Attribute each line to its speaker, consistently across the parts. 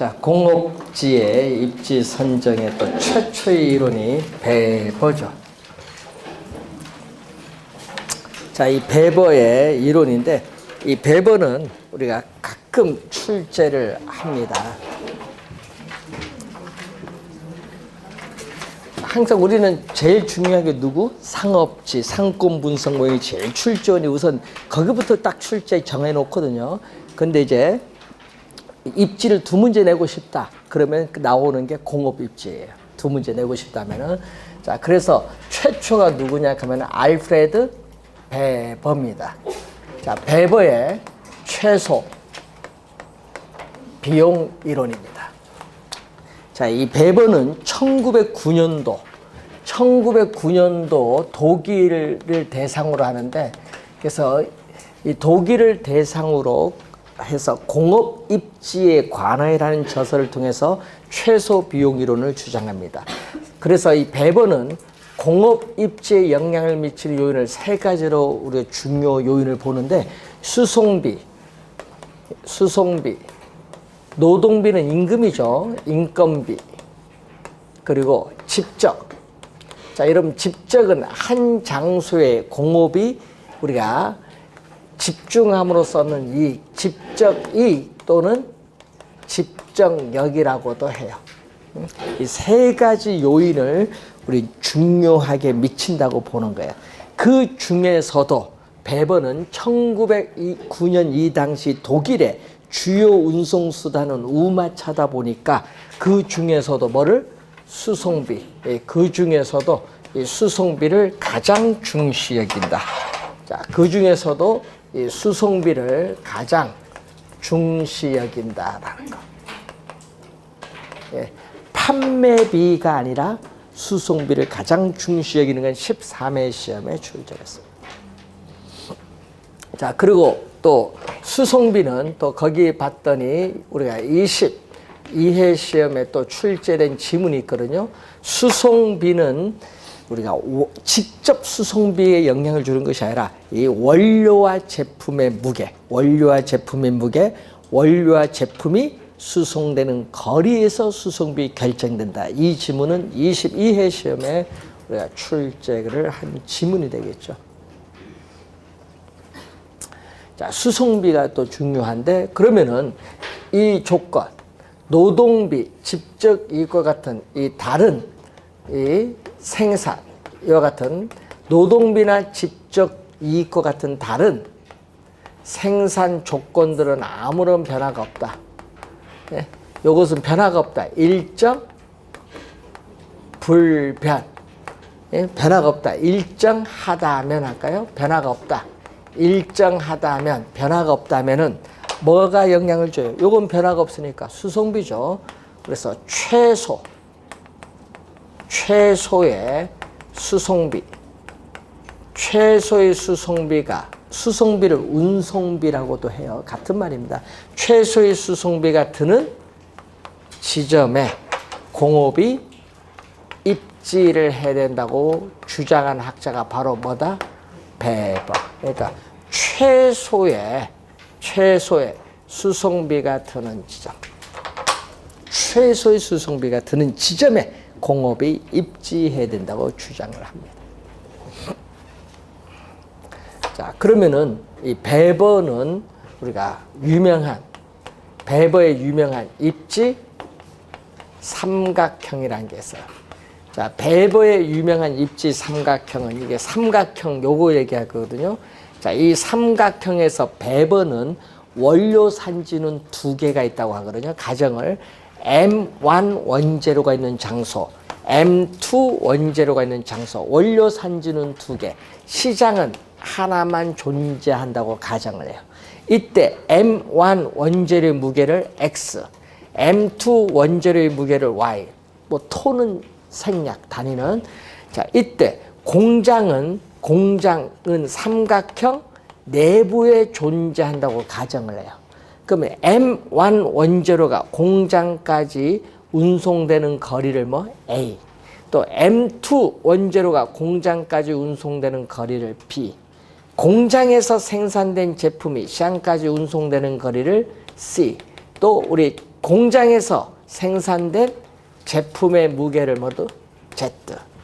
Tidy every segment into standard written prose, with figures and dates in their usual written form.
Speaker 1: 자, 공업지의 입지 선정의 또 최초의 이론이 베버죠. 자, 이 베버의 이론인데, 이 베버는 우리가 가끔 출제를 합니다. 항상 우리는 제일 중요한 게 누구? 상업지, 상권 분석 모형이 제일 출제원이 우선 거기부터 딱 출제 정해놓거든요. 근데 이제 입지를 두 문제 내고 싶다. 그러면 나오는 게 공업 입지예요. 두 문제 내고 싶다면은. 자, 그래서 최초가 누구냐 하면 알프레드 베버입니다. 자, 베버의 최소 비용 이론입니다. 자, 이 베버는 1909년도 독일을 대상으로 하는데, 그래서 이 독일을 대상으로 해서 공업 입지에 관하여라는 저서를 통해서 최소 비용 이론을 주장합니다. 그래서 이 베버는 공업 입지에 영향을 미치는 요인을 세 가지로 우리가 중요 요인을 보는데, 수송비, 노동비는 임금이죠. 인건비. 그리고 집적. 자, 여러분, 집적은 한 장소의 공업이 우리가 집중함으로써는 이 집적이 또는 집정력이라고도 해요. 이 세 가지 요인을 우리 중요하게 미친다고 보는 거예요. 그 중에서도 베버는 1909년 이 당시 독일의 주요 운송수단은 우마차다 보니까 그 중에서도 뭐를? 수송비. 그 중에서도 이 수송비를 가장 중시 여긴다. 자, 그 중에서도 이 수송비를 가장 중시 여긴다라는 거. 예, 판매비가 아니라 수송비를 가장 중시 여기는 건 13회 시험에 출제했습니다. 자, 그리고 또 수송비는 또 거기 봤더니 우리가 22회 시험에 또 출제된 지문이 있거든요. 수송비는 우리가 직접 수송비에 영향을 주는 것이 아니라 이 원료와 제품의 무게, 원료와 제품이 수송되는 거리에서 수송비 결정된다. 이 지문은 22회 시험에 우리가 출제를 한 지문이 되겠죠. 자, 수송비가 또 중요한데, 그러면은 이 조건, 노동비, 직접 이익과 같은 이 다른 이 생산, 이와 같은 노동비나 직접 이익과 같은 다른 생산 조건들은 아무런 변화가 없다. 네? 이것은 변화가 없다. 일정, 불변. 네? 변화가 없다. 일정하다면 할까요? 변화가 없다. 일정하다면, 변화가 없다면은 뭐가 영향을 줘요? 요건 변화가 없으니까 수송비죠. 그래서 최소의 수송비가 수송비를 운송비라고도 해요. 같은 말입니다. 최소의 수송비가 드는 지점에 공업이 입지를 해야 된다고 주장한 학자가 바로 뭐다? 베버. 그러니까 최소의 수송비가 드는 지점, 최소의 수송비가 드는 지점에 공업이 입지해야 된다고 주장을 합니다. 자, 그러면은 이 베버는 우리가 베버의 유명한 입지 삼각형이라는 게 있어요. 자, 베버의 유명한 입지 삼각형은 이게 삼각형 요거 얘기하거든요. 자, 이 삼각형에서 베버는 원료 산지는 두 개가 있다고 하거든요. 가정을 M1 원재료가 있는 장소, M2 원재료가 있는 장소, 원료 산지는 두 개, 시장은 하나만 존재한다고 가정을 해요. 이때 M1 원재료의 무게를 X, M2 원재료의 무게를 Y, 뭐 토는 생략, 단위는. 자, 이때 공장은 삼각형 내부에 존재한다고 가정을 해요. 그러면 M1 원재료가 공장까지 운송되는 거리를 A, 또 M2 원재료가 공장까지 운송되는 거리를 B, 공장에서 생산된 제품이 시장까지 운송되는 거리를 C, 또 우리 공장에서 생산된 제품의 무게를 뭐도 Z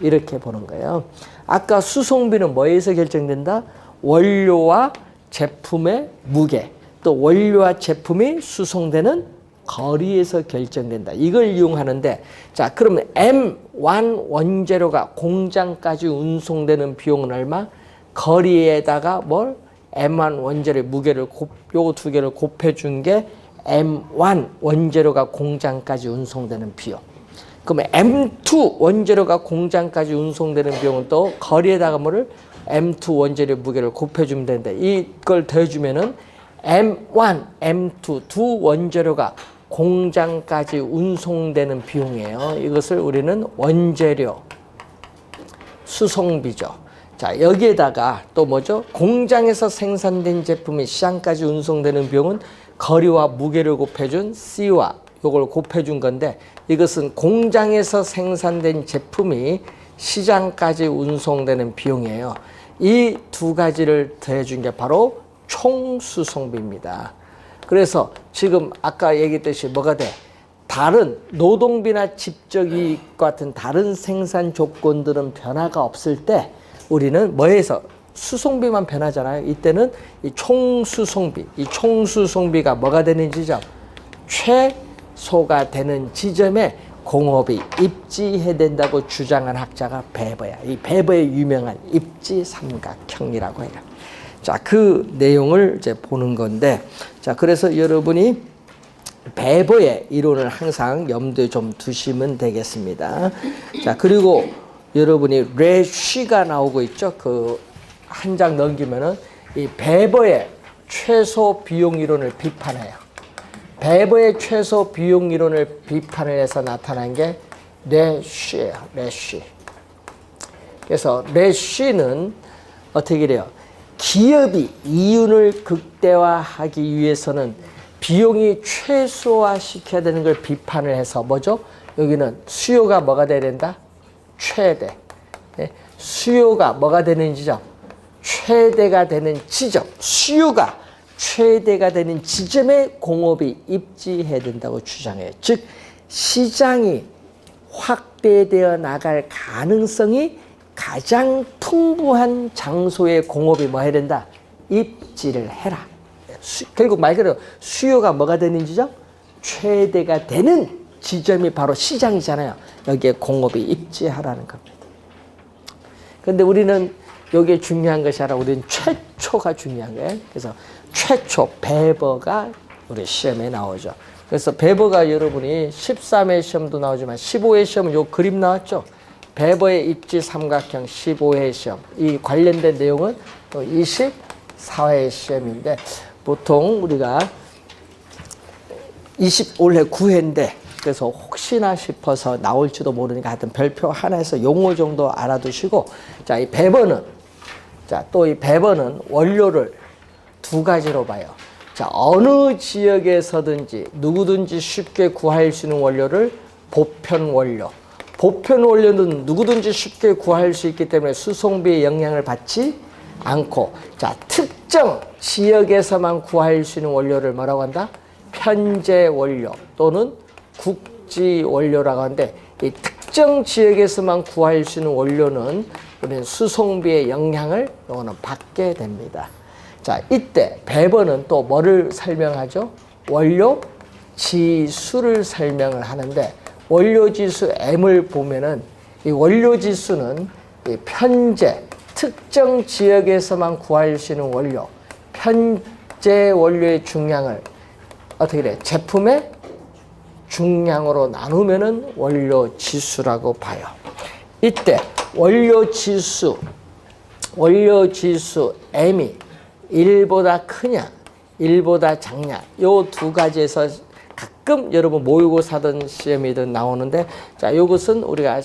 Speaker 1: 이렇게 보는 거예요. 아까 수송비는 뭐에서 결정된다? 원료와 제품의 무게, 또 원료와 제품이 수송되는 거리에서 결정된다. 이걸 이용하는데, 자, 그러면 M1 원재료가 공장까지 운송되는 비용은 얼마? 거리에다가 뭘? M1 원재료의 무게를 요거 두 개를 곱해준 게 M1 원재료가 공장까지 운송되는 비용. 그러면 M2 원재료가 공장까지 운송되는 비용은 또 거리에다가 뭐를? M2 원재료 무게를 곱해주면 되는데, 이걸 더해주면은 M1, M2 두 원재료가 공장까지 운송되는 비용이에요. 이것을 우리는 원재료 수송비죠. 자, 여기에다가 또 뭐죠? 공장에서 생산된 제품이 시장까지 운송되는 비용은 거리와 무게를 곱해준 C와 요걸 곱해준 건데, 이것은 공장에서 생산된 제품이 시장까지 운송되는 비용이에요. 이 두 가지를 더해준 게 바로 총수송비입니다. 그래서 지금 아까 얘기했듯이 뭐가 돼? 다른 노동비나 집적이익 같은 다른 생산 조건들은 변화가 없을 때 우리는 뭐에서 수송비만 변하잖아요. 이때는 이 총수송비, 이 총수송비가 뭐가 되는 지점? 최소가 되는 지점에 공업이 입지해야 된다고 주장한 학자가 베버야. 이 베버의 유명한 입지 삼각형이라고 해요. 자, 그 내용을 이제 보는 건데, 자, 그래서 여러분이 베버의 이론을 항상 염두에 좀 두시면 되겠습니다. 자, 그리고 여러분이 레쉬가 나오고 있죠. 그 한 장 넘기면은 이 베버의 최소 비용 이론을 비판해요. 베버의 최소 비용 이론을 비판을 해서 나타난 게 레쉬예요. 레쉬. 그래서 레쉬는 어떻게 돼요? 기업이 이윤을 극대화하기 위해서는 비용이 최소화시켜야 되는 걸 비판을 해서 뭐죠? 여기는 수요가 뭐가 돼야 된다? 최대. 네? 수요가 뭐가 되는 지점? 최대가 되는 지점. 수요가 최대가 되는 지점에 공업이 입지해야 된다고 주장해요. 즉 시장이 확대되어 나갈 가능성이 가장 풍부한 장소에 공업이 뭐 해야 된다? 입지를 해라. 결국 말 그대로 수요가 뭐가 되는 지점? 최대가 되는 지점이 바로 시장이잖아요. 여기에 공업이 입지하라는 겁니다. 그런데 우리는 여기에 중요한 것이 아니라 우리는 최초가 중요한 거예요. 그래서 최초 베버가 우리 시험에 나오죠. 그래서 베버가 여러분이 13회 시험도 나오지만 15회 시험은 요 그림 나왔죠. 베버의 입지 삼각형 15회 시험. 이 관련된 내용은 또 24회 시험인데 보통 우리가 올해 9회인데 그래서 혹시나 싶어서 나올지도 모르니까 하여튼 별표 하나에서 용어 정도 알아두시고, 자, 이 베버는, 자, 또 이 베버는 원료를 두 가지로 봐요. 자, 어느 지역에서든지 누구든지 쉽게 구할 수 있는 원료를 보편 원료. 보편 원료는 누구든지 쉽게 구할 수 있기 때문에 수송비의 영향을 받지 않고, 자, 특정 지역에서만 구할 수 있는 원료를 뭐라고 한다? 편제 원료 또는 국지 원료라고 하는데, 이 특정 지역에서만 구할 수 있는 원료는 우리는 수송비의 영향을 요거는 받게 됩니다. 자, 이때 베버는 또 뭐를 설명하죠? 원료 지수를 설명을 하는데, 원료 지수 M을 보면은 이 원료 지수는 이 편제 특정 지역에서만 구할 수 있는 원료, 편제 원료의 중량을 어떻게 돼? 제품의 중량으로 나누면은 원료 지수라고 봐요. 이때 원료 지수 M이 1보다 크냐, 1보다 작냐, 요 두 가지에서 가끔 여러분 모의고사든 시험이든 나오는데, 자, 요것은 우리가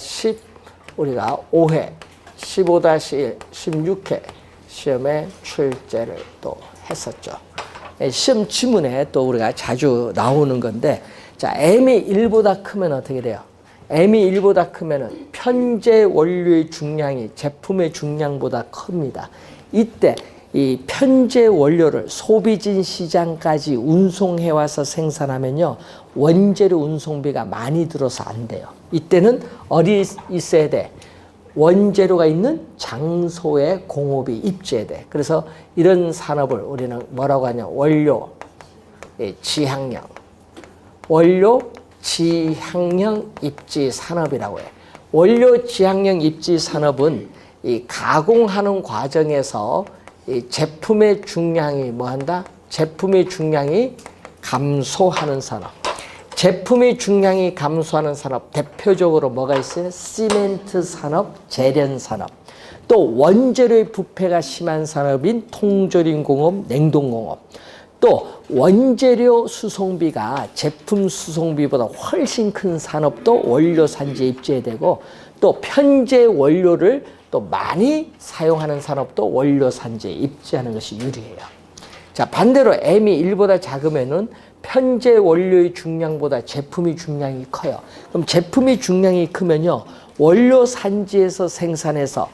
Speaker 1: 5회, 15-1, 16회 시험에 출제를 또 했었죠. 시험 지문에 또 우리가 자주 나오는 건데, 자, M이 1보다 크면 어떻게 돼요? M이 1보다 크면은 편제 원료의 중량이 제품의 중량보다 큽니다. 이때 이 편제 원료를 소비진 시장까지 운송해 와서 생산하면요, 원재료 운송비가 많이 들어서 안 돼요. 이때는 어디 있어야 돼? 원재료가 있는 장소에 공업이 입지해야 돼. 그래서 이런 산업을 우리는 뭐라고 하냐? 원료 지향형, 원료 지향형 입지 산업이라고 해. 원료 지향형 입지 산업은 이 가공하는 과정에서 이 제품의 중량이 뭐한다? 제품의 중량이 감소하는 산업. 제품의 중량이 감소하는 산업, 대표적으로 뭐가 있어요? 시멘트 산업, 제련 산업. 또 원재료의 부패가 심한 산업인 통조림 공업, 냉동 공업. 또 원재료 수송비가 제품 수송비보다 훨씬 큰 산업도 원료 산지에 입지해야 되고, 또 편제 원료를 또 많이 사용하는 산업도 원료 산지에 입지하는 것이 유리해요. 자, 반대로 M이 1보다 작으면은 편제 원료의 중량보다 제품의 중량이 커요. 그럼 제품의 중량이 크면요, 원료 산지에서 생산해서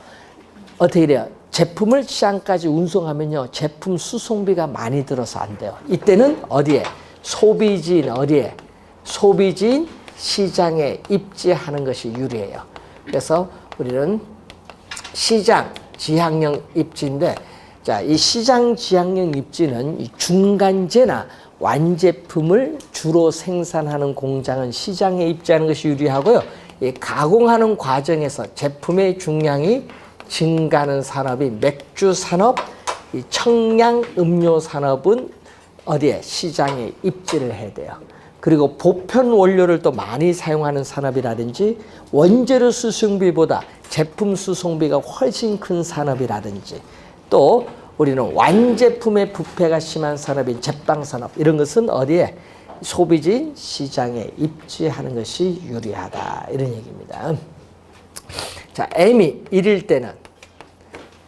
Speaker 1: 어떻게 돼요? 제품을 시장까지 운송하면요, 제품 수송비가 많이 들어서 안 돼요. 이때는 어디에? 소비지인 어디에? 소비지인 시장에 입지하는 것이 유리해요. 그래서 우리는 시장 지향형 입지인데, 자, 이 시장 지향형 입지는 이 중간재나 완제품을 주로 생산하는 공장은 시장에 입지하는 것이 유리하고요. 이 가공하는 과정에서 제품의 중량이 증가하는 산업이 맥주 산업, 이 청량 음료 산업은 어디에? 시장에 입지를 해야 돼요. 그리고 보편 원료를 또 많이 사용하는 산업이라든지 원재료 수송비보다 제품 수송비가 훨씬 큰 산업이라든지, 또 우리는 완제품의 부패가 심한 산업인 제빵산업, 이런 것은 어디에? 소비진 시장에 입지하는 것이 유리하다, 이런 얘기입니다. 자, M이 1일 때는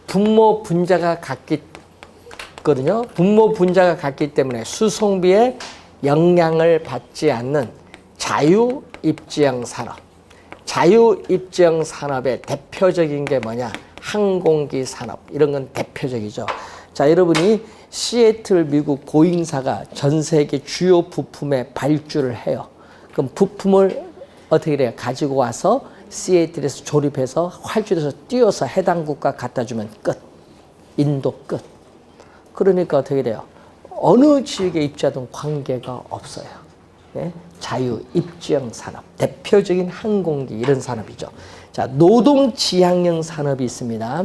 Speaker 1: 분모 분자가 같거든요. 분모 분자가 같기 때문에 수송비에 영향을 받지 않는 자유입지형 산업. 자유입지형 산업의 대표적인 게 뭐냐? 항공기 산업. 이런 건 대표적이죠. 자, 여러분이 시애틀 미국 보잉사가 전 세계 주요 부품에 발주를 해요. 그럼 부품을 어떻게 돼요? 가지고 와서 시애틀에서 조립해서 활주로에서 띄워서 해당 국가 갖다 주면 끝. 인도 끝. 그러니까 어떻게 돼요? 어느 지역에 입지하든 관계가 없어요. 네? 자유입지형 산업, 대표적인 항공기, 이런 산업이죠. 자, 노동지향형 산업이 있습니다.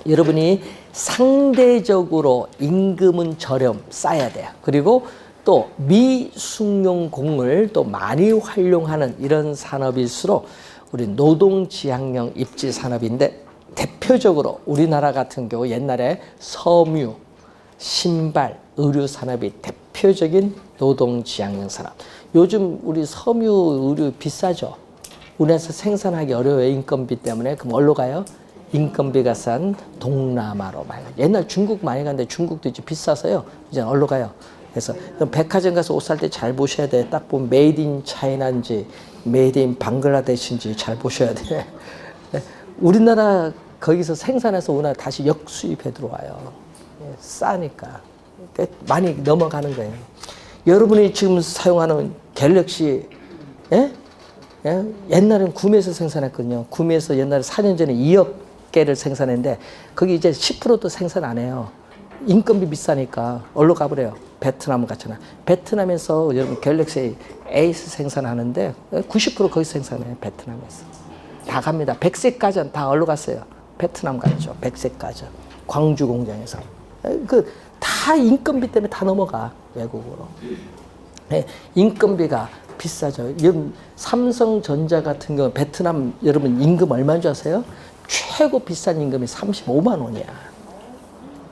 Speaker 1: 여러분이 상대적으로 임금은 저렴, 싸야 돼요. 그리고 또 미숙용 공을 또 많이 활용하는 이런 산업일수록 우리 노동지향형 입지 산업인데, 대표적으로 우리나라 같은 경우 옛날에 섬유, 신발, 의류 산업이 대표적인 노동지향형 산업. 요즘 우리 섬유, 의류 비싸죠. 우리나라에서 생산하기 어려워요, 인건비 때문에. 그럼 어디로 가요? 인건비가 싼 동남아로 많이 가요. 옛날 중국 많이 갔는데 중국도 이제 비싸서요. 이제 어디로 가요? 그래서 백화점 가서 옷 살 때 잘 보셔야 돼. 딱 보면 메이드 인 차이나인지 메이드 인 방글라데시인지 잘 보셔야 돼. 우리나라 거기서 생산해서 우리나라 다시 역수입해 들어와요. 싸니까. 많이 넘어가는 거예요. 여러분이 지금 사용하는 갤럭시, 예? 예? 옛날에는 구미에서 생산했거든요. 구미에서 옛날에 4년 전에 2억 개를 생산했는데, 거기 이제 10%도 생산 안 해요. 인건비 비싸니까. 어디로 가버려요? 베트남 같잖아. 베트남에서 여러분 갤럭시 에이스 생산하는데 90% 거기서 생산해요. 베트남에서. 다 갑니다. 백색 가전 다 어디로 갔어요? 베트남 갔죠. 백색 가전. 광주 공장에서. 다 인건비 때문에 다 넘어가, 외국으로. 네, 인건비가 비싸죠. 삼성전자 같은 경우 베트남 여러분 임금 얼마인 줄 아세요? 최고 비싼 임금이 35만 원이야.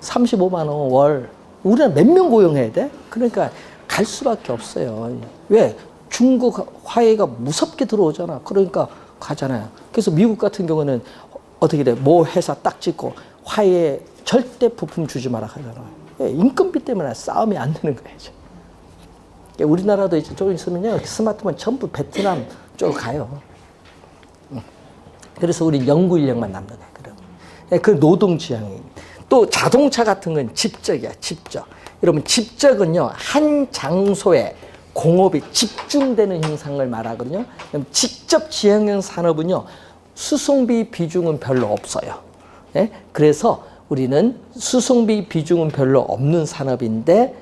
Speaker 1: 35만 원 월. 우리는 몇 명 고용해야 돼? 그러니까 갈 수밖에 없어요. 왜? 중국 화웨이가 무섭게 들어오잖아. 그러니까 가잖아요. 그래서 미국 같은 경우는 어떻게 돼? 모 회사 딱 찍고 화웨이 절대 부품 주지 마라 하잖아. 인건비 때문에 싸움이 안 되는 거죠. 우리나라도 이제 좀 있으면요, 스마트폰 전부 베트남 쪽으로 가요. 그래서 우리 연구 인력만 남는 거예요. 그 노동지향이. 또 자동차 같은 건 집적이야, 집적. 여러분, 집적은요, 한 장소에 공업이 집중되는 현상을 말하거든요. 그럼 직접 지향형 산업은요, 수송비 비중은 별로 없어요. 네? 그래서 우리는 수송비 비중은 별로 없는 산업인데,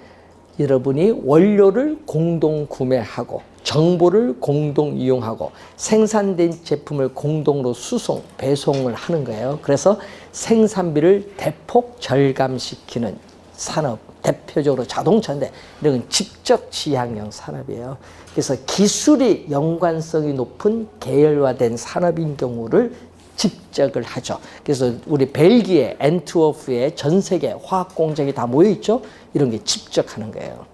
Speaker 1: 여러분이 원료를 공동 구매하고 정보를 공동 이용하고 생산된 제품을 공동으로 수송, 배송을 하는 거예요. 그래서 생산비를 대폭 절감시키는 산업, 대표적으로 자동차인데 이런 건 직접 지향형 산업이에요. 그래서 기술이 연관성이 높은 계열화된 산업인 경우를 집적을 하죠. 그래서 우리 벨기에 앤트워프에 전 세계 화학 공장이 다 모여 있죠. 이런 게 집적하는 거예요.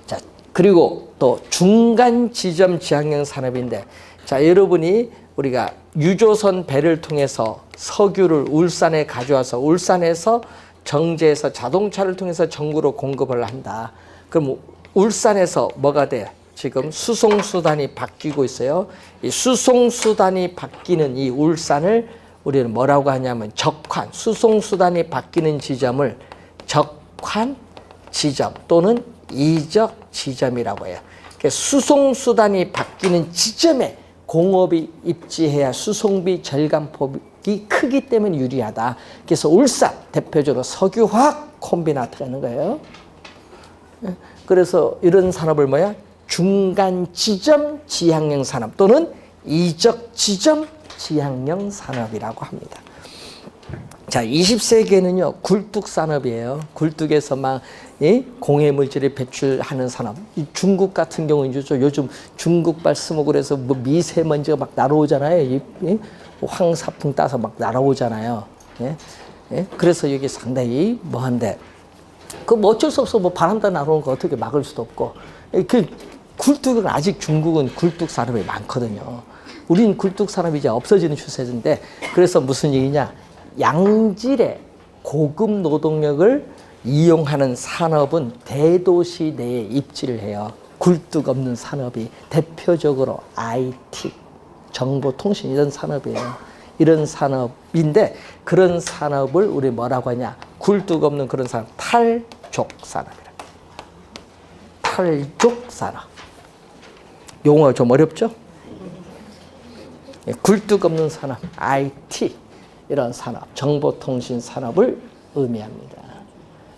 Speaker 1: 자, 그리고 또 중간 지점 지향형 산업인데, 자, 여러분이 우리가 유조선 배를 통해서 석유를 울산에 가져와서 울산에서 정제해서 자동차를 통해서 전구로 공급을 한다. 그럼 울산에서 뭐가 돼? 지금 수송수단이 바뀌고 있어요. 이 수송수단이 바뀌는 이 울산을 우리는 뭐라고 하냐면 적환, 수송수단이 바뀌는 지점을 적환 지점 또는 이적 지점이라고 해요. 수송수단이 바뀌는 지점에 공업이 입지해야 수송비 절감폭이 크기 때문에 유리하다. 그래서 울산 대표적으로 석유화학 콤비나트가 있는 거예요. 그래서 이런 산업을 뭐야? 중간 지점 지향형 산업 또는 이적 지점 지향형 산업이라고 합니다. 자, 20세기에는요, 굴뚝 산업이에요. 굴뚝에서 막 공해물질을 배출하는 산업. 중국 같은 경우는 요즘 중국발 스모그를 해서 뭐 미세먼지가 막 날아오잖아요. 황사풍 따서 막 날아오잖아요. 예? 예? 그래서 여기 상당히 뭐한데, 그 뭐 어쩔 수 없어. 뭐 바람다 날아오는 거 어떻게 막을 수도 없고. 그 굴뚝은 아직 중국은 굴뚝 산업이 많거든요. 우린 굴뚝 산업이 이제 없어지는 추세인데, 그래서 무슨 얘기냐? 양질의 고급 노동력을 이용하는 산업은 대도시 내에 입지를 해요. 굴뚝 없는 산업이 대표적으로 IT, 정보통신 이런 산업이에요. 이런 산업인데 그런 산업을 우리 뭐라고 하냐? 굴뚝 없는 그런 산업, 탈족 산업이라. 탈족 산업. 용어 좀 어렵죠? 굴뚝 없는 산업, IT 이런 산업, 정보통신 산업을 의미합니다.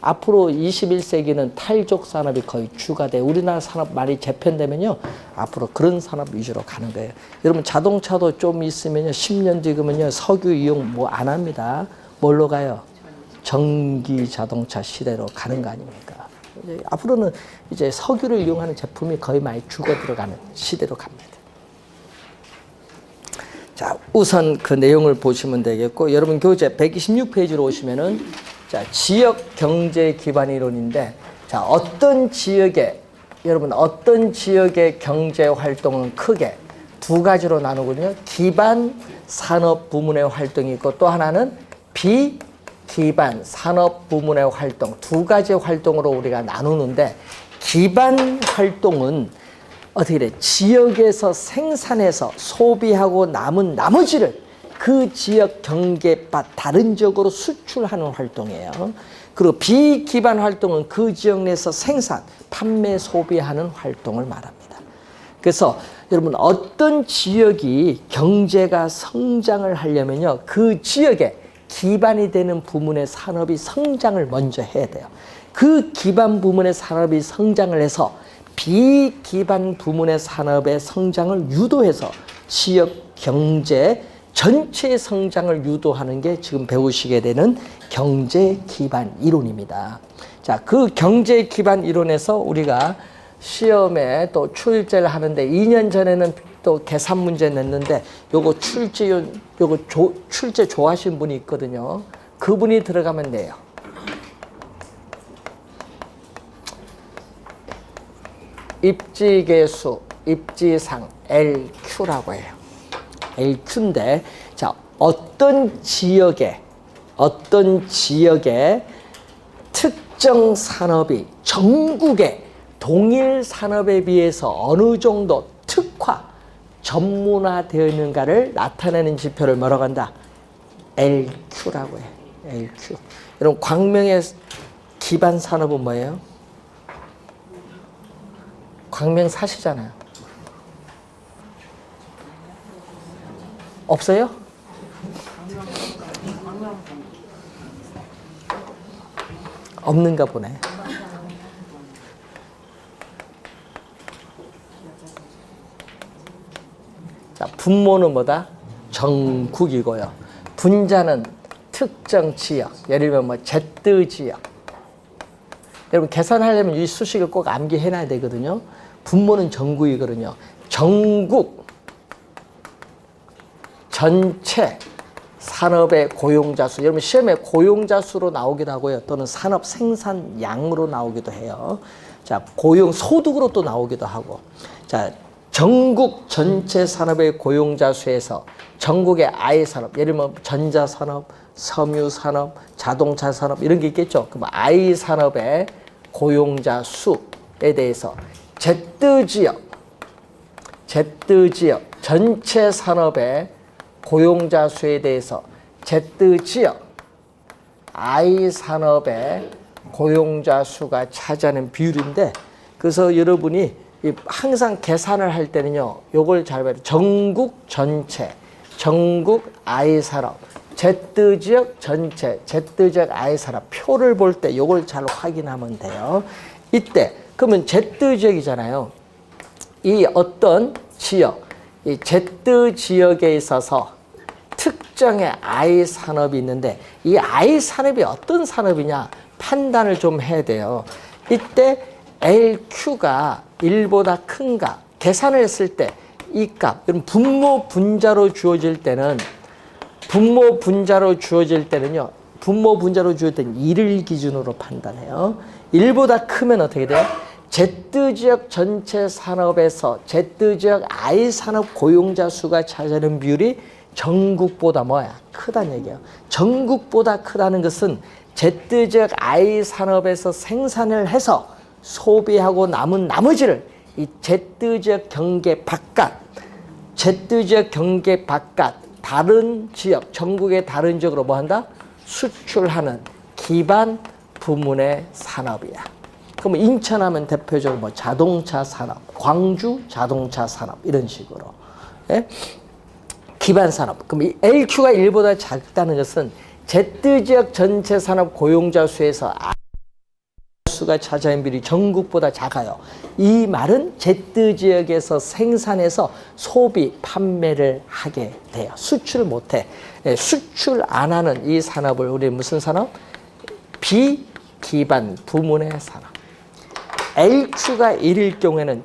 Speaker 1: 앞으로 21세기는 탈족 산업이 거의 주가 돼. 우리나라 산업 많이 재편되면요, 앞으로 그런 산업 위주로 가는 거예요. 여러분, 자동차도 좀 있으면요, 10년 뒤면요, 석유 이용 뭐 안 합니다. 뭘로 가요? 전기 자동차 시대로 가는 거 아닙니까? 이제 앞으로는 이제 석유를 이용하는 제품이 거의 많이 죽어 들어가는 시대로 갑니다. 자, 우선 그 내용을 보시면 되겠고, 여러분 교재 126페이지로 오시면은, 자, 지역 경제 기반 이론인데, 자, 어떤 지역의 경제 활동은 크게 두 가지로 나누거든요. 기반 산업 부문의 활동이 있고, 또 하나는 비기반 산업 부문의 활동, 두 가지 활동으로 우리가 나누는데, 기반 활동은 어떻게 돼? 지역에서 생산해서 소비하고 남은 나머지를 그 지역 경계밭 다른 지역으로 수출하는 활동이에요. 그리고 비기반 활동은 그 지역 내에서 생산, 판매, 소비하는 활동을 말합니다. 그래서 여러분, 어떤 지역이 경제가 성장을 하려면요, 그 지역에 기반이 되는 부문의 산업이 성장을 먼저 해야 돼요. 그 기반 부문의 산업이 성장을 해서 비기반 부문의 산업의 성장을 유도해서 지역 경제 전체의 성장을 유도하는 게 지금 배우시게 되는 경제 기반 이론입니다. 자, 그 경제 기반 이론에서 우리가 시험에 또 출제를 하는데, 2년 전에는 또 계산 문제 냈는데, 출제 좋아하시는 분이 있거든요. 그분이 들어가면 돼요. 입지계수, 입지상, LQ라고 해요. LQ인데, 자, 어떤 지역에 특정 산업이 전국의 동일 산업에 비해서 어느 정도 특화, 전문화되어 있는가를 나타내는 지표를 뭐라고 한다? LQ라고 해요. LQ. 여러분 광명의 기반 산업은 뭐예요? 광명 사시잖아요. 없어요? 없는가 보네. 자, 분모는 뭐다? 전국이고요. 분자는 특정 지역. 예를 들면 뭐 Z 지역. 여러분 계산하려면 이 수식을 꼭 암기해놔야 되거든요. 분모는 전국이거든요. 전국 전체 산업의 고용자 수. 여러분 시험에 고용자 수로 나오기도 하고요. 또는 산업 생산량으로 나오기도 해요. 자, 고용 소득으로 또 나오기도 하고. 자, 전국 전체 산업의 고용자 수에서 전국의 I 산업, 예를 들면 전자 산업, 섬유 산업, 자동차 산업 이런 게 있겠죠. 그럼 I 산업의 고용자 수에 대해서 Z 지역 전체 산업의 고용자 수에 대해서 Z 지역 I 산업의 고용자 수가 차지하는 비율인데, 그래서 여러분이 항상 계산을 할 때는요, 요걸 잘 봐야 돼요. 전국 전체, 전국 I 산업, Z 지역 전체, Z 지역 I 산업 표를 볼 때 요걸 잘 확인하면 돼요. 이때 그러면 Z 지역이잖아요. 이 어떤 지역, 이 Z 지역에 있어서 특정의 I 산업이 있는데 이 I 산업이 어떤 산업이냐 판단을 좀 해야 돼요. 이때 LQ가 1보다 큰가 계산을 했을 때 이 값, 분모 분자로 주어질 때는 분모 분자로 주어질 때는요. 분모 분자로 주어질 때는 1을 기준으로 판단해요. 1보다 크면 어떻게 돼요? Z지역 전체 산업에서 Z지역 I 산업 고용자 수가 차지하는 비율이 전국보다 뭐야? 크다는 얘기예요. 전국보다 크다는 것은 Z지역 I 산업에서 생산을 해서 소비하고 남은 나머지를 이 Z지역 경계 바깥, Z지역 경계 바깥 다른 지역, 전국의 다른 지역으로 뭐 한다? 수출하는 기반 부문의 산업이야. 그럼 인천하면 대표적으로 뭐 자동차 산업, 광주 자동차 산업 이런 식으로. 예? 기반 산업. 그럼 이 LQ가 1보다 작다는 것은 Z지역 전체 산업 고용자 수에서 수가 차지하는 비율이 전국보다 작아요. 이 말은 Z지역에서 생산해서 소비, 판매를 하게 돼요. 수출을 못해. 수출 안 하는 이 산업을 우리 무슨 산업? 비기반 부문의 산업. LQ가 1일 경우에는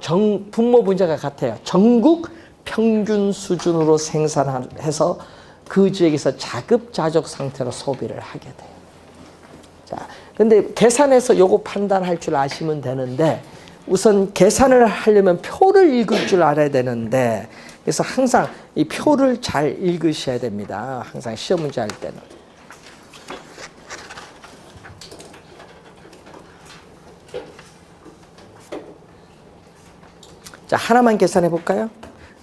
Speaker 1: 분모 분자가 같아요. 전국 평균 수준으로 생산해서 그 지역에서 자급자족 상태로 소비를 하게 돼요. 자, 근데 계산해서 요거 판단할 줄 아시면 되는데 우선 계산을 하려면 표를 읽을 줄 알아야 되는데 그래서 항상 이 표를 잘 읽으셔야 됩니다. 항상 시험 문제 할 때는. 자, 하나만 계산해 볼까요?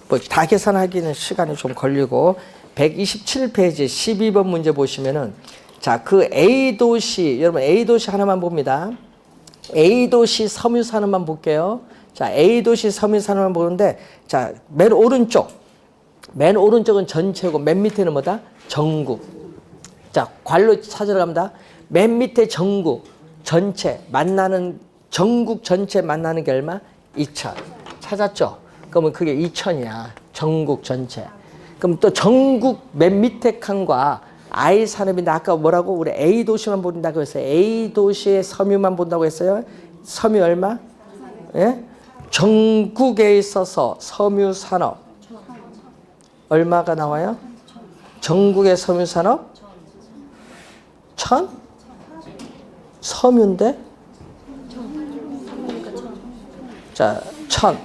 Speaker 1: 뭐 다 계산하기는 시간이 좀 걸리고 127페이지 12번 문제 보시면은 자, 그 A도시, 여러분 A도시 하나만 봅니다. A도시 섬유 산업만 볼게요. 자, A도시 섬유 산업만 보는데 자, 맨 오른쪽은 전체고 맨 밑에는 뭐다? 전국. 자, 괄호 찾으러 갑니다. 맨 밑에 전국 전체 만나는 전국 전체 만나는 게 얼마? 2천. 찾았죠? 그러면 그게 2천이야. 전국 전체. 그럼 또 전국 맨 밑에 칸과 I 산업인데 아까 뭐라고? 우리 A 도시만 본다고 했어요. A 도시의 섬유만 본다고 했어요. 섬유 얼마? 예? 전국에 있어서 섬유 산업 얼마가 나와요? 전국의 섬유 산업? 1000? 섬유인데? 자, 1000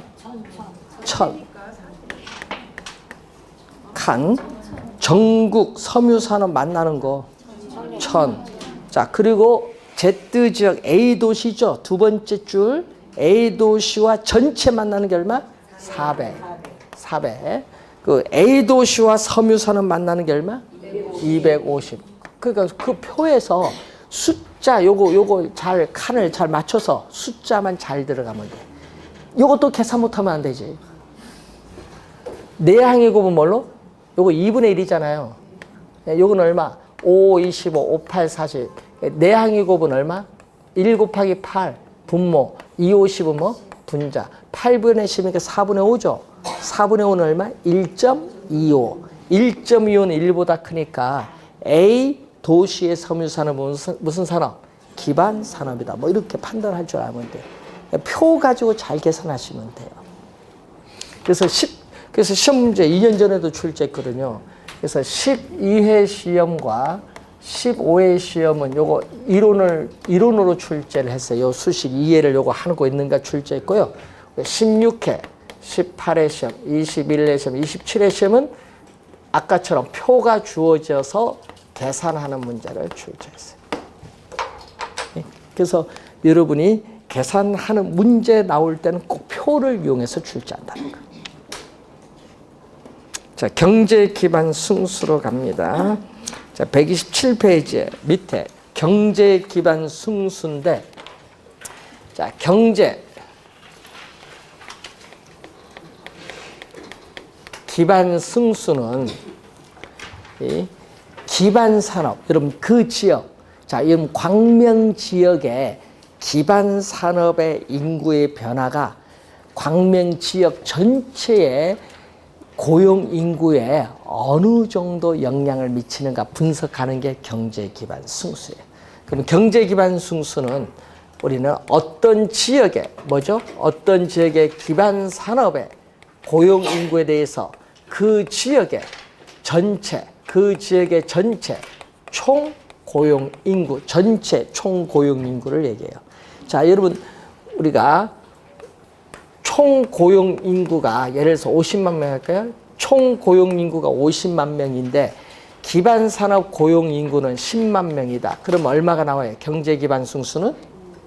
Speaker 1: 칸 전국 섬유산업 만나는 거 1000. 자, 그리고 Z지역 A도시죠. 두 번째 줄 A도시와 전체 만나는 게 얼마? 400. 그 A도시와 섬유산업 만나는 게 얼마? 250. 그러니까 그 표에서 숫자 요거 칸을 잘 맞춰서 숫자만 잘 들어가면 돼. 요것도 계산 못하면 안 되지. 내항의 곱은 뭘로? 요거 2분의 1이잖아요. 요거는 얼마? 5, 25, 5, 8, 40. 내항의 곱은 얼마? 1 곱하기 8 분모, 2, 50은 뭐? 분자. 8분의 10이니까 4분의 5죠. 4분의 5는 얼마? 1.25. 1.25는 1보다 크니까 A 도시의 섬유산업은 무슨 산업? 기반 산업이다. 뭐 이렇게 판단할 줄 알면 돼요. 표 가지고 잘 계산하시면 돼요. 그래서 시험 문제 2년 전에도 출제했거든요. 그래서 12회 시험과 15회 시험은 요거 이론으로 출제를 했어요. 요 수식 2회를 요거 하고 있는가 출제했고요. 16회, 18회 시험, 21회 시험, 27회 시험은 아까처럼 표가 주어져서 계산하는 문제를 출제했어요. 그래서 여러분이 계산하는 문제 나올 때는 꼭 표를 이용해서 출제한다는 거예요. 자, 경제 기반 승수로 갑니다. 자, 127페이지 밑에 경제 기반 승수인데, 자, 경제 기반 승수는 이 기반 산업, 여러분 그 지역, 자, 여러분 광명 지역의 기반 산업의 인구의 변화가 광명 지역 전체의 고용 인구에 어느 정도 영향을 미치는가 분석하는 게 경제 기반 승수예요. 그럼 경제 기반 승수는 우리는 어떤 지역에 뭐죠? 어떤 지역의 기반 산업의 고용 인구에 대해서 그 지역의 전체 총 고용 인구, 전체 총 고용 인구를 얘기해요. 자, 여러분 우리가 총 고용 인구가 예를 들어서 50만 명 할까요? 총 고용 인구가 50만 명인데 기반 산업 고용 인구는 10만 명이다. 그럼 얼마가 나와요? 경제 기반 승수는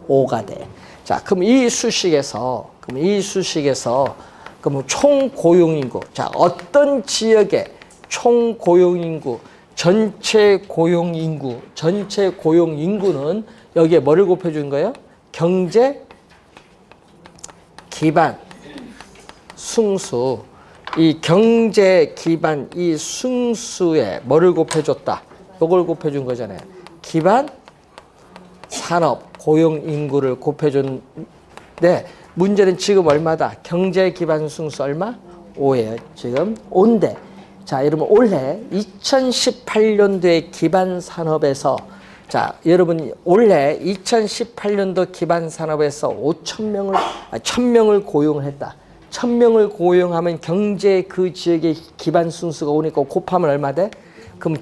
Speaker 1: 5가 돼. 자, 그럼 이 수식에서 그럼 총 고용 인구. 자, 어떤 지역의 총 고용 인구, 전체 고용 인구는 여기에 뭐를 곱해 준 거예요? 경제 기반 승수. 이 경제 기반 이 승수에 뭐를 곱해줬다? 이걸 곱해준 거잖아요. 기반 산업 고용 인구를 곱해줬는데 문제는 지금 얼마다? 경제 기반 승수 얼마? 5예요. 지금 5인데, 자, 여러분 올해 2018년도에 기반 산업에서, 자, 여러분 올해 2018년도 기반 산업에서 1000명을 고용했다. 1000명을 고용하면 경제 그 지역의 기반 승수가 오니까 곱하면 얼마 돼? 그럼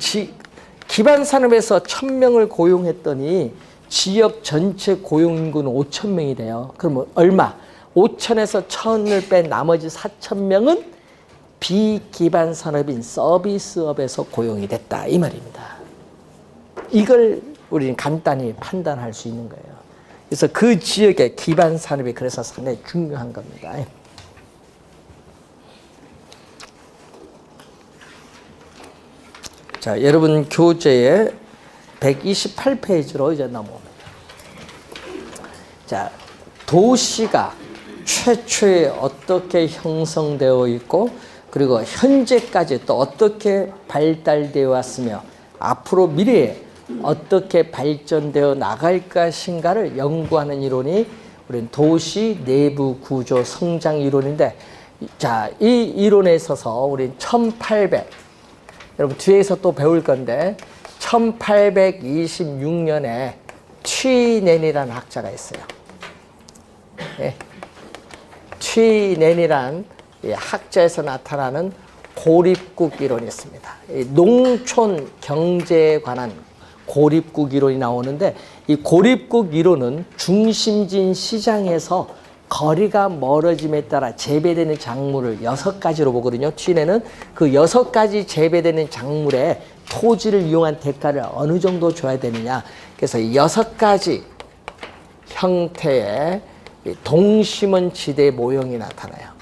Speaker 1: 기반 산업에서 1000명을 고용했더니 지역 전체 고용 인구는 5000명이 돼요. 그러면 얼마? 5000에서 1000을 뺀 나머지 4000명은 비기반 산업인 서비스업에서 고용이 됐다. 이 말입니다. 이걸 우리는 간단히 판단할 수 있는 거예요. 그래서 그 지역의 기반 산업이 그래서 상당히 중요한 겁니다. 자, 여러분 교재에 128페이지로 이제 넘어옵니다. 자, 도시가 최초에 어떻게 형성되어 있고 그리고 현재까지 또 어떻게 발달되어 왔으며 앞으로 미래에 어떻게 발전되어 나갈 것인가를 연구하는 이론이 우리는 도시 내부 구조 성장 이론인데, 자, 이 이론에 있어서 우리는 1800, 여러분 뒤에서 또 배울 건데 1826년에 취넨이라는 학자가 있어요. 예. 취넨이란 학자에서 나타나는 고립국 이론이 있습니다. 농촌 경제에 관한 고립국 이론이 나오는데, 이 고립국 이론은 중심진 시장에서 거리가 멀어짐에 따라 재배되는 작물을 6가지로 보거든요. 취넨은 그 6가지 재배되는 작물에 토지를 이용한 대가를 어느 정도 줘야 되느냐. 그래서 6가지 형태의 동심원지대 모형이 나타나요.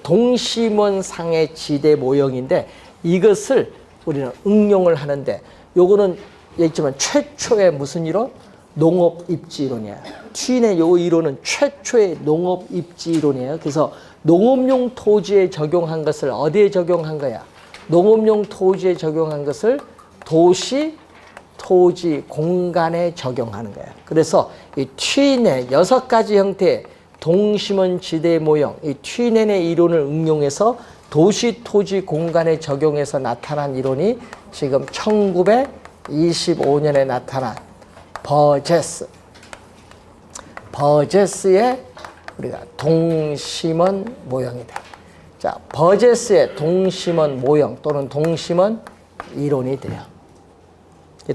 Speaker 1: 동심원상의 지대 모형인데 이것을 우리는 응용을 하는데 요거는 얘기했지만 최초의 무슨 이론? 농업입지이론이에요. 튀인의 요 이론은 최초의 농업입지이론이에요. 그래서 농업용 토지에 적용한 것을 어디에 적용한 거야? 농업용 토지에 적용한 것을 도시 토지 공간에 적용하는 거예요. 그래서 이 튀인의 6가지 형태의 동심원 지대 모형, 이 튀인의 이론을 응용해서 도시 토지 공간에 적용해서 나타난 이론이 지금 1925년에 나타난 버제스의 우리가 동심원 모형이다. 자, 버제스의 동심원 모형 또는 동심원 이론이 돼요.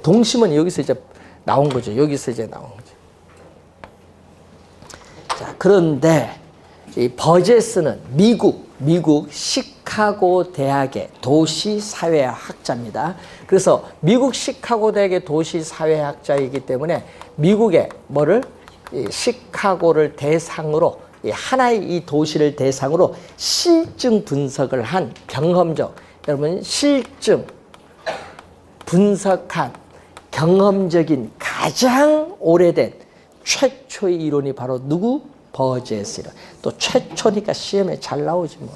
Speaker 1: 동심원이 여기서 이제 나온 거죠. 여기서 이제 나온 거죠. 자, 그런데 이 버제스는 미국 시카고 대학의 도시사회학자입니다. 그래서 미국 시카고 대학의 도시사회학자이기 때문에 미국의 이 시카고를 대상으로 하나의 이 도시를 대상으로 실증 분석을 한 경험적, 여러분 실증 분석한 경험적인 가장 오래된 최초의 이론이 바로 누구? 버제스 이론. 또 최초니까 시험에 잘 나오지 뭐.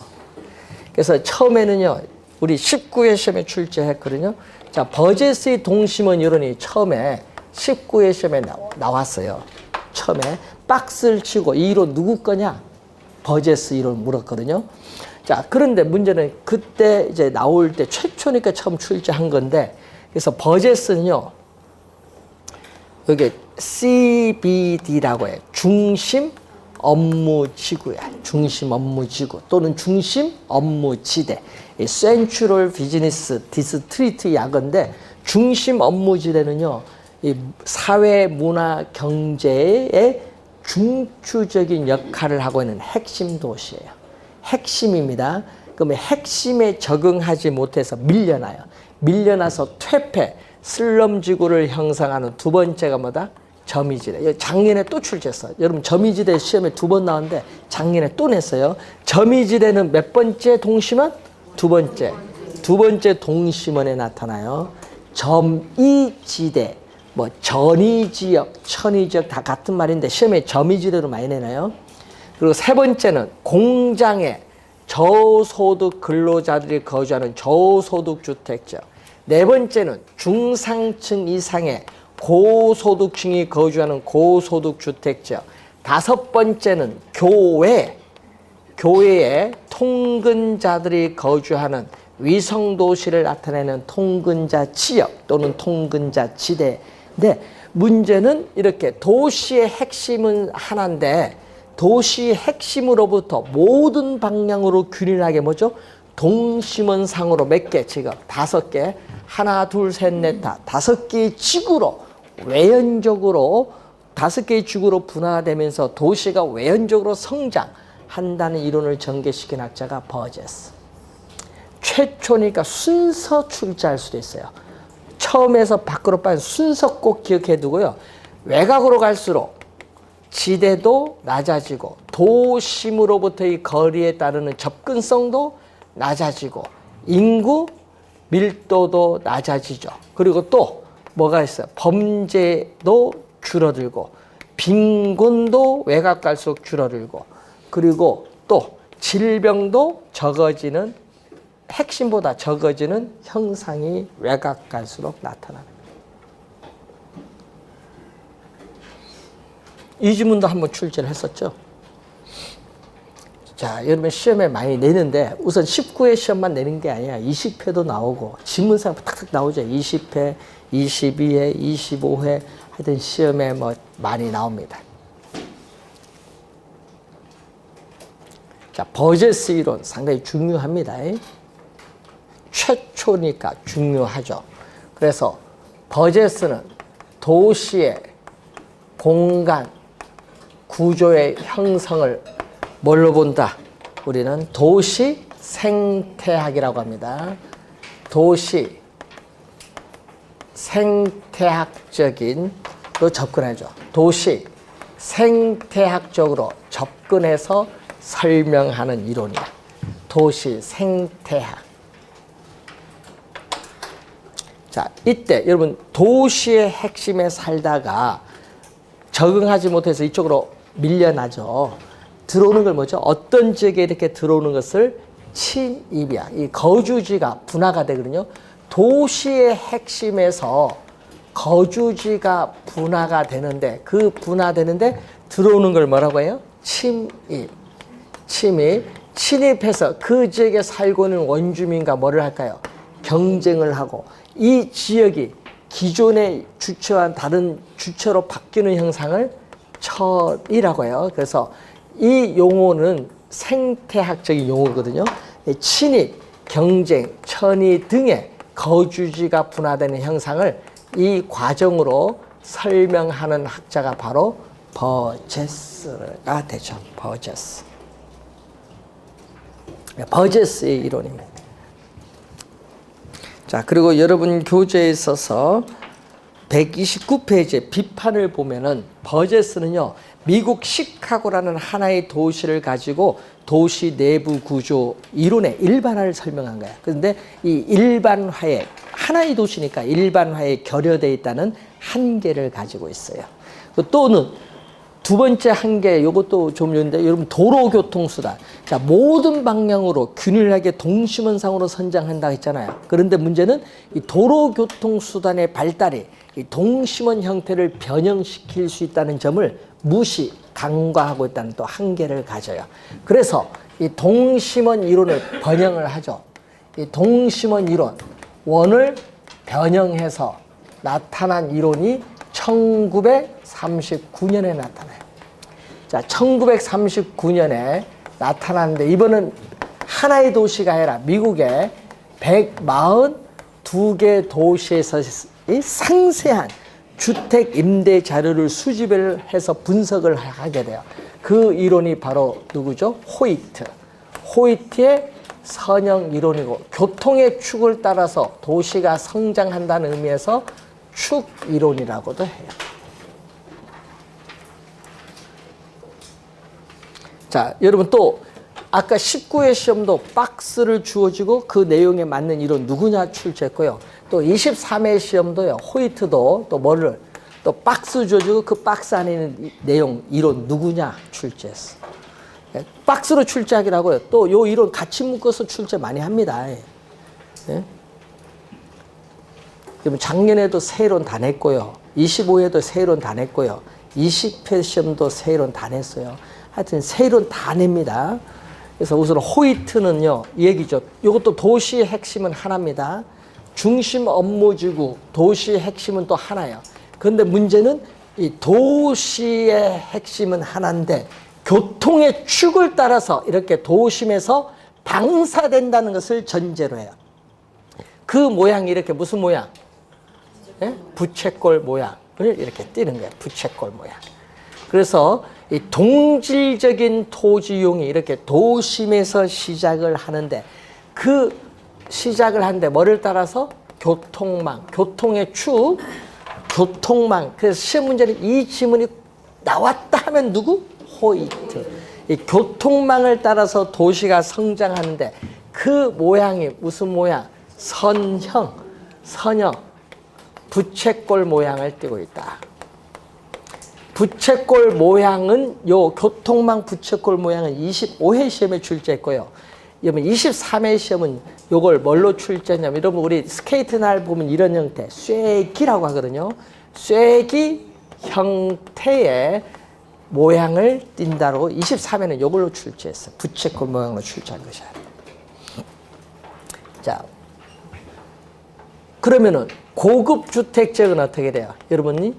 Speaker 1: 그래서 처음에는요, 우리 19회 시험에 출제했거든요. 자, 버제스의 동심원 이론이 처음에 19회 시험에 나왔어요. 처음에 박스를 치고 이 이론 누구 거냐? 버제스 이론 물었거든요. 자, 그런데 문제는 그때 이제 나올 때 최초니까 처음 출제한 건데, 그래서 버제스는요, 여기 CBD라고 해요. 중심 업무 지구야. 중심 업무 지구 또는 중심 업무 지대. 센트럴 비즈니스 디스트리트 약어인데, 중심 업무 지대는요, 이 사회, 문화, 경제의 중추적인 역할을 하고 있는 핵심 도시예요. 핵심입니다. 그러면 핵심에 적응하지 못해서 밀려나요. 밀려나서 퇴폐, 슬럼 지구를 형성하는 두 번째가 뭐다? 점이지대. 작년에 또 출제했어요. 여러분, 점이지대 시험에 2번 나왔는데 작년에 또 냈어요. 점이지대는 몇 번째 동심원? 2번째. 2번째 동심원에 나타나요. 점이지대. 뭐 전이지역, 천이지역 다 같은 말인데 시험에 점이지대로 많이 내나요? 그리고 3번째는 공장에 저소득 근로자들이 거주하는 저소득 주택지역. 4번째는 중상층 이상의 고소득층이 거주하는 고소득 주택지역. 5번째는 교외에 통근자들이 거주하는 위성도시를 나타내는 통근자 지역 또는 통근자 지대. 근데 문제는 이렇게 도시의 핵심은 하나인데, 도시의 핵심으로부터 모든 방향으로 균일하게 뭐죠? 동심원상으로 몇 개? 지금 5개. 하나, 둘, 셋, 넷, 다 5개의 지구로 외연적으로 5개의 지구로 분화되면서 도시가 외연적으로 성장한다는 이론을 전개시킨 학자가 버제스. 최초니까 순서 출제할 수도 있어요. 처음에서 밖으로 빠진 순서 꼭 기억해 두고요. 외곽으로 갈수록 지대도 낮아지고 도심으로부터의 거리에 따르는 접근성도 낮아지고 인구 밀도도 낮아지죠. 그리고 또 뭐가 있어요? 범죄도 줄어들고 빈곤도 외곽 갈수록 줄어들고, 그리고 또 질병도 적어지는, 핵심보다 적어지는 형상이 외곽 갈수록 나타납니다. 이 지문도 한번 출제를 했었죠. 자, 여러분 시험에 많이 내는데 우선 19회 시험만 내는 게 아니야. 20회도 나오고 지문상 탁탁 나오죠. 20회, 22회, 25회 하여튼 시험에 뭐 많이 나옵니다. 자, 버제스 이론 상당히 중요합니다. 최초니까 중요하죠. 그래서 버제스는 도시의 공간 구조의 형성을 뭘로 본다? 우리는 도시 생태학이라고 합니다. 도시 생태학적인 로 접근하죠. 도시 생태학적으로 접근해서 설명하는 이론이야. 도시 생태학. 자, 이때 여러분 도시의 핵심에 살다가 적응하지 못해서 이쪽으로 밀려나죠. 들어오는 걸 뭐죠? 어떤 지역에 이렇게 들어오는 것을 침입이야. 이 거주지가 분화가 되거든요. 도시의 핵심에서 거주지가 분화가 되는데 그 분화되는데 들어오는 걸 뭐라고 해요? 침입. 침입해서 그 지역에 살고 있는 원주민과 뭐를 할까요? 경쟁을 하고 이 지역이 기존의 주체와 다른 주체로 바뀌는 현상을 천이라고 해요. 그래서 이 용어는 생태학적인 용어거든요. 침입, 경쟁, 천이 등의 거주지가 분화되는 현상을 이 과정으로 설명하는 학자가 바로 버제스가 되죠. 버제스의 이론입니다. 자, 그리고 여러분 교재에 있어서 129페이지 비판을 보면은 버제스는요, 미국 시카고라는 하나의 도시를 가지고 도시 내부 구조 이론의 일반화를 설명한 거야. 그런데 이 일반화에 하나의 도시니까 일반화에 결여되어 있다는 한계를 가지고 있어요. 또는 두 번째 한계, 이것도 좀 있는데, 여러분 도로교통수단. 자, 모든 방향으로 균일하게 동심원상으로 선장한다 했잖아요. 그런데 문제는 이 도로교통수단의 발달이 이 동심원 형태를 변형시킬 수 있다는 점을 간과하고 있다는 또 한계를 가져요. 그래서 이 동심원 이론을 번영을 하죠. 이 동심원 이론, 원을 변형해서 나타난 이론이 1939년에 나타나요. 자, 1939년에 나타났는데 이번은 하나의 도시가 아니라 미국의 142개 도시에서 이 상세한 주택 임대 자료를 수집을 해서 분석을 하게 돼요. 그 이론이 바로 누구죠? 호이트의 선형 이론이고, 교통의 축을 따라서 도시가 성장한다는 의미에서 축 이론이라고도 해요. 자, 여러분 또 아까 19회 시험도 박스를 주어지고 그 내용에 맞는 이론 누구냐 출제했고요. 또 23회 시험도요. 호이트도 또 뭐를 또 박스 주어지고 그 박스 안에 있는 내용 이론 누구냐 출제했어. 박스로 출제하기도 하고요. 또 요 이론 같이 묶어서 출제 많이 합니다. 예? 그럼 작년에도 새 이론 다 냈고요. 25회도 새 이론 다 냈고요. 20회 시험도 새 이론 다 냈어요. 하여튼 새 이론 다 냅니다. 그래서 우선 호이트는요, 이 얘기죠. 이것도 도시의 핵심은 하나입니다. 중심 업무지구, 도시의 핵심은 또 하나예요. 그런데 문제는 이 도시의 핵심은 하나인데 교통의 축을 따라서 이렇게 도심에서 방사된다는 것을 전제로 해요. 그 모양이 이렇게 무슨 모양? 예? 부채꼴 모양을 이렇게 띄는 거예요. 부채꼴 모양. 그래서 이 동질적인 토지용이 이렇게 도심에서 시작을 하는데 그 시작을 하는데 뭐를 따라서? 교통망, 교통의 축, 교통망. 그래서 시험 문제는 이 지문이 나왔다 하면 누구? 호이트. 이 교통망을 따라서 도시가 성장하는데 그 모양이 무슨 모양? 선형, 부채꼴 모양을 띠고 있다. 부채꼴 모양은 요 교통망 부채꼴 모양은 25회 시험에 출제했고요. 여러분 23회 시험은 요걸 뭘로 출제했냐면, 여러분 우리 스케이트 날 보면 이런 형태, 쇠기라고 하거든요. 쇠기 형태의 모양을 띈다고 23회는 요걸로 출제했어요. 부채꼴 모양으로 출제한 것이야. 자, 그러면은 고급 주택 지역은 어떻게 돼요? 여러분이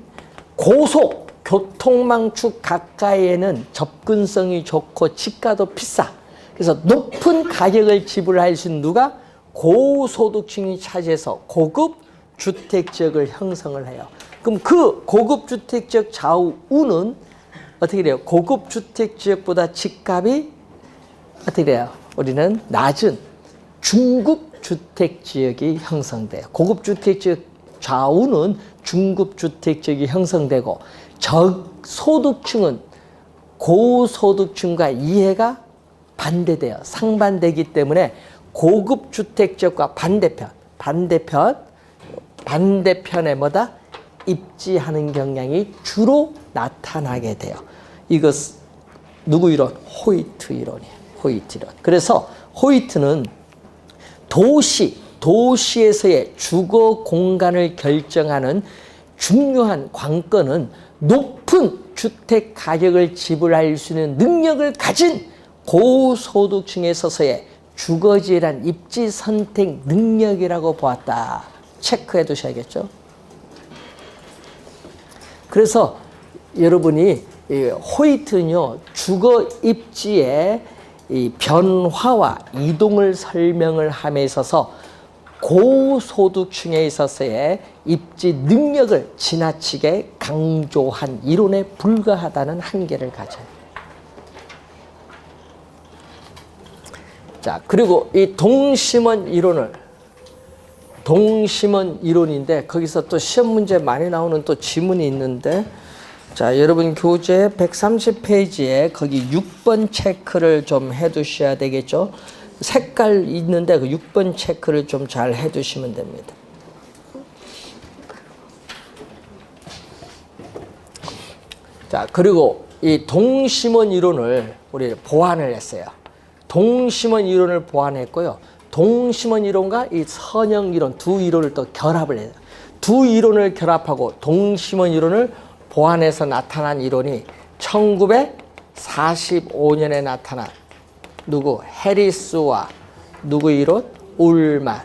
Speaker 1: 고속 교통망축 가까이에는 접근성이 좋고 집가도 비싸. 그래서 높은 가격을 지불할 수 있는 누가? 고소득층이 차지해서 고급 주택지역을 형성을 해요. 그럼 그 고급 주택지역 좌우는 어떻게 돼요? 고급 주택지역보다 집값이 어떻게 돼요? 우리는 낮은 중급 주택지역이 형성돼요. 고급 주택지역 좌우는 중급 주택지역이 형성되고, 저소득층은 고소득층과 이해가 반대돼요. 상반되기 때문에 고급 주택지역과 반대편 반대편에 뭐다? 입지하는 경향이 주로 나타나게 돼요. 이것 누구 이론? 호이트 이론이에요. 호이트 이론. 그래서 호이트는 도시에서의 주거 공간을 결정하는 중요한 관건은 높은 주택 가격을 지불할 수 있는 능력을 가진 고소득층에 있어서의 주거지란 입지 선택 능력이라고 보았다. 체크해 두셔야겠죠. 그래서 여러분이 호이트는요, 주거 입지의 이 변화와 이동을 설명을 함에 있어서 고소득층에 있어서의 입지 능력을 지나치게 강조한 이론에 불과하다는 한계를 가져요. 자, 그리고 이 동심원 이론인데 거기서 또 시험 문제 많이 나오는 또 지문이 있는데, 자, 여러분 교재 130페이지에 거기 6번 체크를 좀 해두셔야 되겠죠. 색깔 있는데 그 6번 체크를 좀 잘 해두시면 됩니다. 자, 그리고 이 동심원 이론을 우리 보완을 했어요. 동심원 이론을 보완했고요. 동심원 이론과 이 선형 이론 두 이론을 또 결합을 해요. 두 이론을 결합하고 동심원 이론을 보완해서 나타난 이론이 1945년에 나타난 누구? 해리스와 누구 이론? 울만.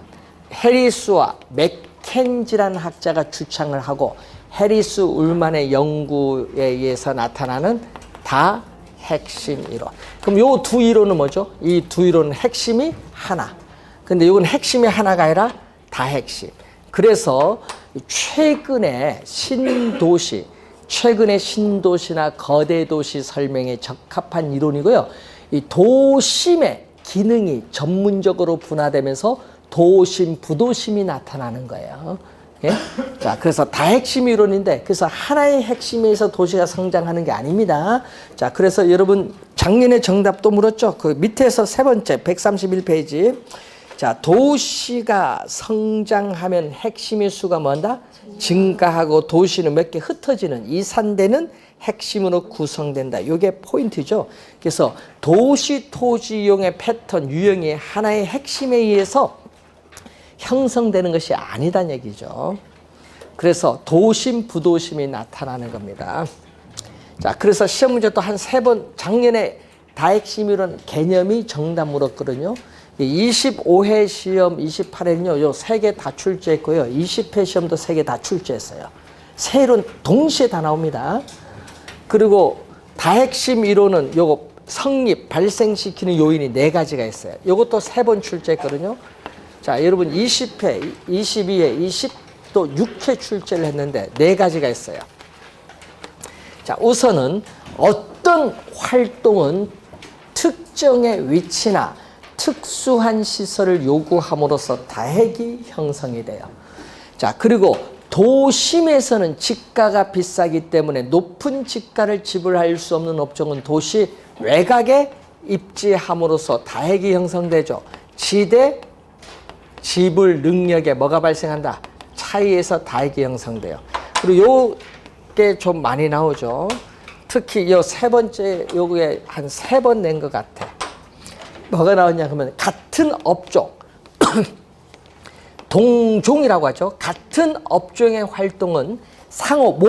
Speaker 1: 해리스와 맥켄지라는 학자가 주창을 하고 해리스 울만의 연구에 의해서 나타나는 다 핵심 이론. 그럼 요 두 이론은 뭐죠? 이 두 이론은 핵심이 하나. 근데 이건 핵심이 하나가 아니라 다 핵심. 그래서 최근의 신도시나 거대 도시 설명에 적합한 이론이고요. 이 도심의 기능이 전문적으로 분화되면서 도심, 부도심이 나타나는 거예요. 예? 자, 그래서 다 핵심 이론인데, 그래서 하나의 핵심에서 도시가 성장하는 게 아닙니다. 자, 그래서 여러분 작년에 정답도 물었죠. 그 밑에서 세 번째 131페이지. 자, 도시가 성장하면 핵심의 수가 뭔다? 증가하고 도시는 몇 개 흩어지는 이산되는 핵심으로 구성된다. 이게 포인트죠. 그래서 도시 토지 이용의 패턴, 유형이 하나의 핵심에 의해서 형성되는 것이 아니다는 얘기죠. 그래서 도심, 부도심이 나타나는 겁니다. 자, 그래서 시험 문제 또 한 3번, 작년에 다핵심이론 개념이 정답 물었거든요. 25회 시험, 28회는요, 요 3개 다 출제했고요. 20회 시험도 3개 다 출제했어요. 세 이론 동시에 다 나옵니다. 그리고 다핵심 이론은 요거 성립, 발생시키는 요인이 4가지가 있어요. 요것도 3번 출제했거든요. 자, 여러분 20회, 22회, 20또 6회 출제를 했는데 4가지가 있어요. 자, 우선은 어떤 활동은 특정의 위치나 특수한 시설을 요구함으로써 다핵이 형성이 돼요. 자, 그리고 도심에서는 지가가 비싸기 때문에 높은 지가를 지불할 수 없는 업종은 도시 외곽에 입지함으로써 다핵이 형성되죠. 지대 지불 능력에 뭐가 발생한다? 차이에서 다핵이 형성돼요. 그리고 요게 좀 많이 나오죠. 특히 요 3번째 요거에 한 3번 낸 것 같아. 뭐가 나오냐 그러면 같은 업종 동종이라고 하죠. 같은 업종의 활동은 상호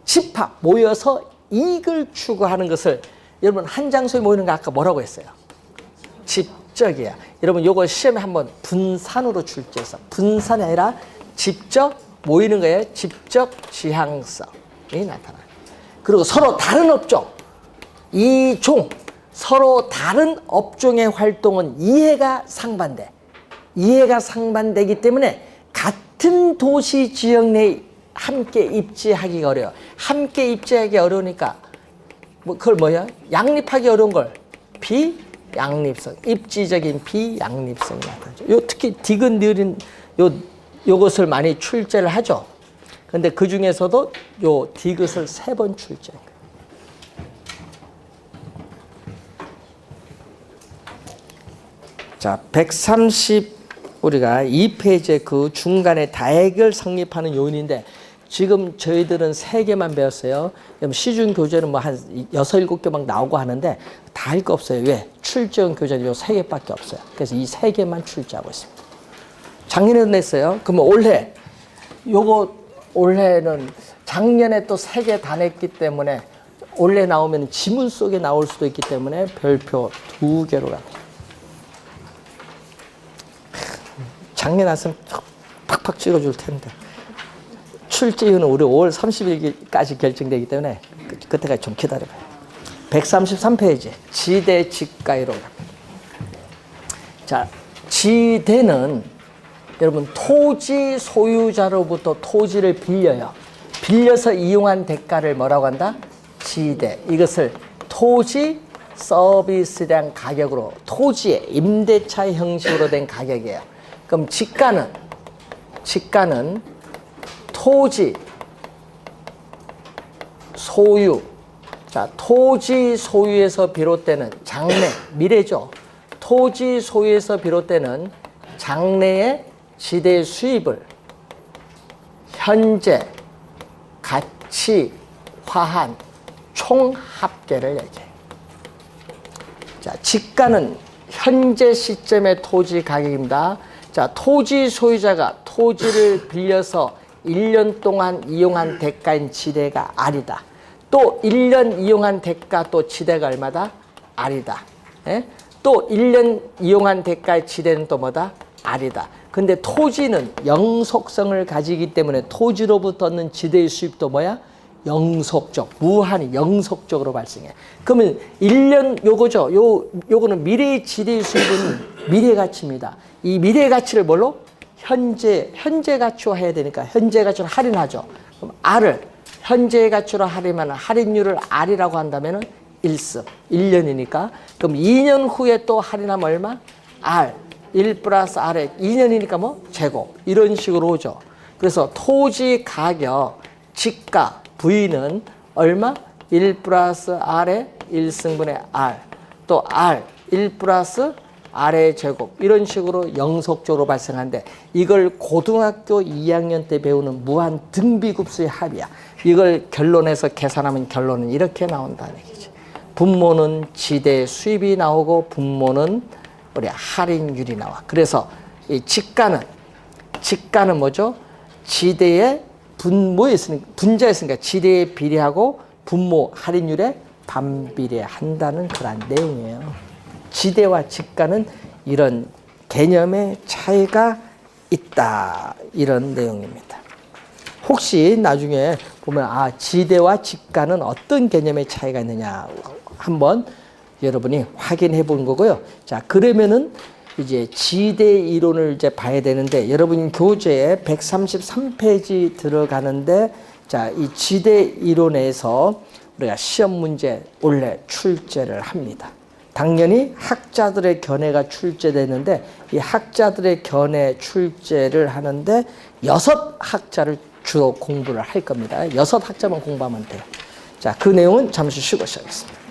Speaker 1: 집합 모여서 이익을 추구하는 것을 여러분 한 장소에 모이는 거 아까 뭐라고 했어요? 집적이야. 여러분 요거 시험에 한번 분산으로 출제해서 분산이 아니라 직접 모이는 거에 직접 지향성이 나타나요. 그리고 서로 다른 업종 이종 서로 다른 업종의 활동은 이해가 상반되기 때문에 같은 도시 지역 내에 함께 입지하기가 어려워요. 함께 입지하기 어려우니까 그걸 뭐야? 양립하기 어려운 걸 비양립성, 입지적인 비양립성이 나타나죠. 요 특히 디귿 느린 요것을 많이 출제를 하죠. 근데 그 중에서도 요 디귿을 3번 출제해요. 자, 132 우리가 2페이지의 그 중간에 다액을 성립하는 요인인데 지금 저희들은 3개만 배웠어요. 시중 교재는 뭐 한 6, 7개 막 나오고 하는데 다 할 거 없어요. 왜? 출제형 교재는 요 3개밖에 없어요. 그래서 이 3개만 출제하고 있습니다. 작년에도 냈어요. 그러면 올해 요거 올해는 작년에 또 3개 다 냈기 때문에 올해 나오면 지문 속에 나올 수도 있기 때문에 별표 2개로 갑니다. 작년에 왔으면 팍팍 찍어줄 텐데. 출제료는 우리 5월 30일까지 결정되기 때문에 그때까지 좀 기다려봐요. 133페이지 지대 직가이로 갑니다. 자, 지대는 여러분 토지 소유자로부터 토지를 빌려요. 빌려서 이용한 대가를 뭐라고 한다? 지대. 이것을 토지 서비스에 대한 가격으로 토지의 임대차 형식으로 된 가격이에요. 그럼 직가는 토지 소유. 자, 토지 소유에서 비롯되는 장래, 미래죠. 토지 소유에서 비롯되는 장래의 지대 수입을 현재 가치 화한 총 합계를 얘기해요. 자, 직가는 현재 시점의 토지 가격입니다. 자, 토지 소유자가 토지를 빌려서 1년 동안 이용한 대가인 지대가 R이다. 또 1년 이용한 대가 또 지대가 얼마다? R이다. 예? 또 1년 이용한 대가의 지대는 또 뭐다? R이다. 근데 토지는 영속성을 가지기 때문에 토지로부터 얻는 지대의 수입도 뭐야? 영속적, 무한히 영속적으로 발생해. 그러면 1년 요거죠. 요거는 미래의 지대의 수입은 미래 가치입니다. 이 미래 가치를 뭘로? 현재 가치화 해야 되니까 현재 가치로 할인하죠. 그럼 R을 현재 가치로 할인하면 할인율을 R이라고 한다면은 1습, 1년이니까. 그럼 2년 후에 또 할인하면 얼마? R. 1 플러스 R에 2년이니까 뭐? 제곱. 이런 식으로 오죠. 그래서 토지 가격, 지가, V는 얼마? 1 플러스 R에 1승분의 R. 또 R. 1 플러스 R의 제곱. 이런 식으로 영속적으로 발생하는데 이걸 고등학교 2학년 때 배우는 무한 등비급수의 합이야. 이걸 결론에서 계산하면 결론은 이렇게 나온다는 얘기지. 분모는 지대 수입이 나오고 분모는 우리 할인율이 나와. 그래서 이 직가는 뭐죠? 지대의 분자에 있으니까 지대에 비례하고 분모 할인율에 반비례한다는 그런 내용이에요. 지대와 직가는 이런 개념의 차이가 있다. 이런 내용입니다. 혹시 나중에 보면 지대와 직가는 어떤 개념의 차이가 있느냐 한번 여러분이 확인해 본 거고요. 자, 그러면은 이제 지대 이론을 이제 봐야 되는데 여러분 교재에 133페이지 들어가는데 자, 이 지대 이론에서 우리가 시험 문제 원래 출제를 합니다. 당연히 학자들의 견해가 출제되는데 이 학자들의 견해 출제를 하는데 6학자를 주로 공부를 할 겁니다. 6학자만 공부하면 돼요. 자, 그 내용은 잠시 쉬고 시작하겠습니다.